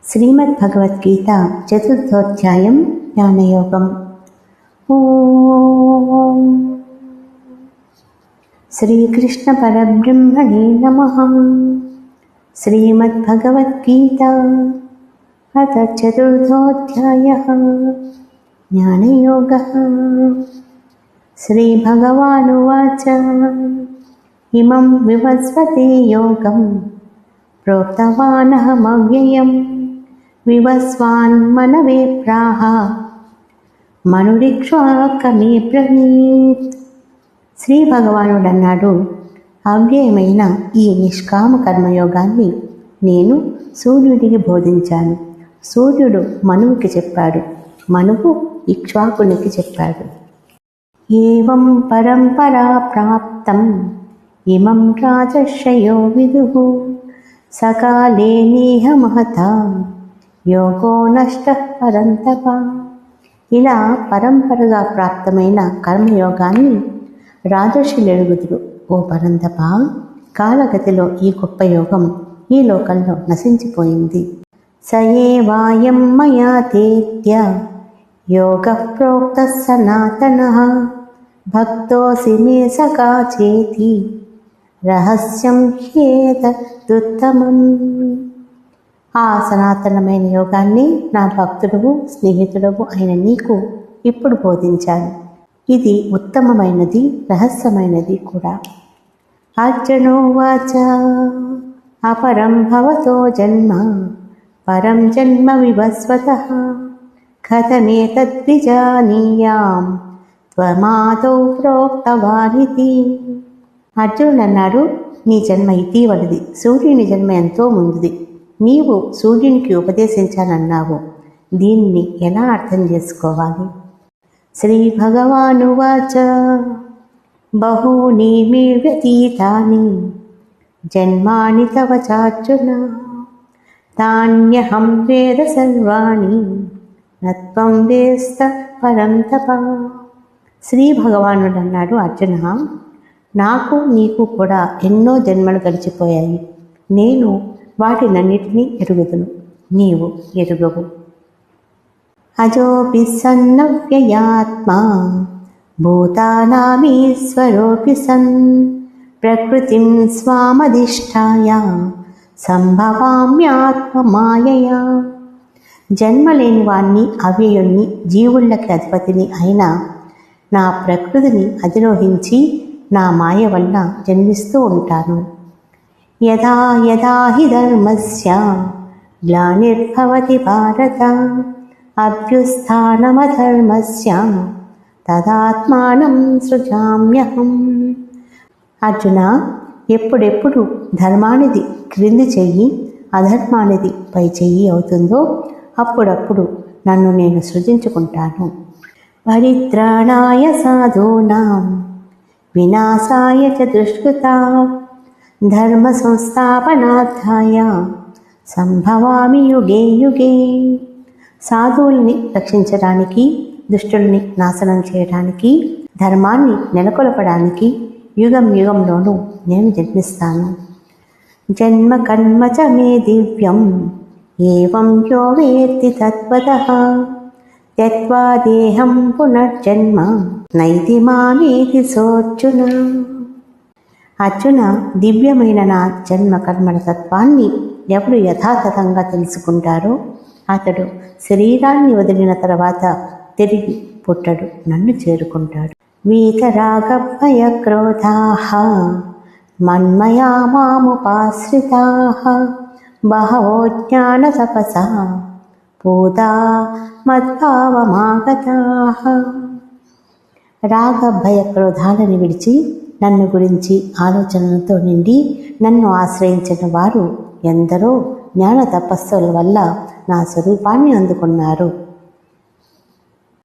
శ్రీమద్భగవద్గీత చతుర్థోధ్యాయం జ్ఞానయోగం. ఓం శ్రీకృష్ణ పరబ్రహ్మణే నమః. శ్రీమద్భగవద్గీత అథ చతుర్థోధ్యాయః జ్ఞానయోగః. శ్రీభగవానువాచ ఇమం వివస్వతే యోగం ప్రోక్తవానహమవ్యయం వివస్వాన్మనవే ప్రాహ మనురిక్ష్వాకమే బ్రవీత్. శ్రీ భగవానుడు అన్నాడు, అవ్యయమైన ఈ నిష్కామ కర్మయోగాన్ని నేను సూర్యుడికి బోధించాను. సూర్యుడు మనువుకి చెప్పాడు, మనువు ఇక్ష్వాకునికి చెప్పాడు. ఏవం పరంపరా ప్రాప్తం ఇమం రాజర్షయో విదుః సకాలే నేహ మహతా యోగో నష్టః పరంతప. ఇలా పరంపరగా ప్రాప్తమైన కర్మయోగాన్ని రాజర్షులు ఎరుగుదురు. ఓ పరంతప, కాలగతిలో ఈ గొప్ప యోగం ఈ లోకంలో నశించిపోయింది. సయేవాయం మయా తేత్య యోగః ప్రోక్తః సనాతనః భక్తోసి మే సఖా చేతి రహస్యం హ్యేతదుత్తమం. ఆ సనాతనమైన యోగాన్ని నా భక్తుడు స్నేహితుడు అయిన నీకు ఇప్పుడు బోధించాను. ఇది ఉత్తమమైనది, రహస్యమైనది కూడా. అర్జునోవాచ అపరం భవతో జన్మ పరం జన్మ వివస్వతః కథమేతద్విజానీయాం త్వమాదౌ ప్రోక్తవానితి. అర్జునుడు అన్నాడు, నీ జన్మ ఇటీవలది, సూర్యుని జన్మ ఎంతో ముందుది. నీవు సూర్యునికి ఉపదేశించాలన్నావు. దీన్ని ఎలా అర్థం చేసుకోవాలి? శ్రీ భగవానువాచ బహూని మే వ్యతీతాని జన్మాని తవ చార్జున తాన్యహం వేద సర్వాణి నత్వం వేస్త పరంతప. శ్రీ భగవానుడు అన్నాడు, అర్జున, నాకు నీకు కూడా ఎన్నో జన్మలు గడిచిపోయాయి. నేను వాటినన్నిటినీ ఎరుగుదును, నీవు ఎరుగవు. అజోపి సన్నవ్యయాత్మా భూతానామీశ్వరోపి సన్ ప్రకృతిం స్వామధిష్ఠాయ సంభవామ్యాత్మమాయయా. జన్మలేని వాణ్ణి, అవ్యయుణ్ణి, జీవుళ్ళకి అధిపతిని అయిన నా ప్రకృతిని అధిరోహించి నా మాయ వల్ల జన్మిస్తూ ఉంటాను. యదా యదా హి ధర్మస్య గ్లానిర్భవతి భారత అభ్యుత్థానమధర్మస్య తదాత్మానం సృజామ్యహం. అర్జున, ఎప్పుడెప్పుడు ధర్మానిది క్రింది చెయ్యి, అధర్మానిది పై చెయ్యి అవుతుందో అప్పుడప్పుడు నన్ను నేను సృజించుకుంటాను. పరిత్రాణాయ సాధూనాం వినాశాయ చ దుష్కృతాం ధర్మ సంస్థాపనార్థాయ సంభవామి యుగే యుగే. సాధువుల్ని రక్షించడానికి, దుష్టుల్ని నాశనం చేయడానికి, ధర్మాన్ని నెలకొల్పడానికి యుగం యుగంలోనూ నేను జన్మిస్తాను. జన్మ కర్మ చ మే దివ్యం ఏవం యో వేత్తి తత్వతః త్యక్త్వా దేహం పునర్జన్మ నైతి మామేతి సోర్జున. అర్జున, దివ్యమైన నా జన్మ కర్మల తత్వాన్ని ఎవడు యథాతథంగా తెలుసుకుంటారో అతడు శరీరాన్ని వదిలిన తర్వాత తిరిగి పుట్టడు, నన్ను చేరుకుంటాడు. వీతరాగభయ క్రోధాః మన్మయా మాముపాశ్రితాః బహవో జ్ఞాన తపసా పూతా మద్భావమాగతాః. రాగ భయ క్రోధాలను విడిచి నన్ను గురించి ఆలోచనలతో నిండి నన్ను ఆశ్రయించిన వారు ఎందరో జ్ఞాన తపస్సుల వల్ల నా స్వరూపాన్ని అందుకున్నారు.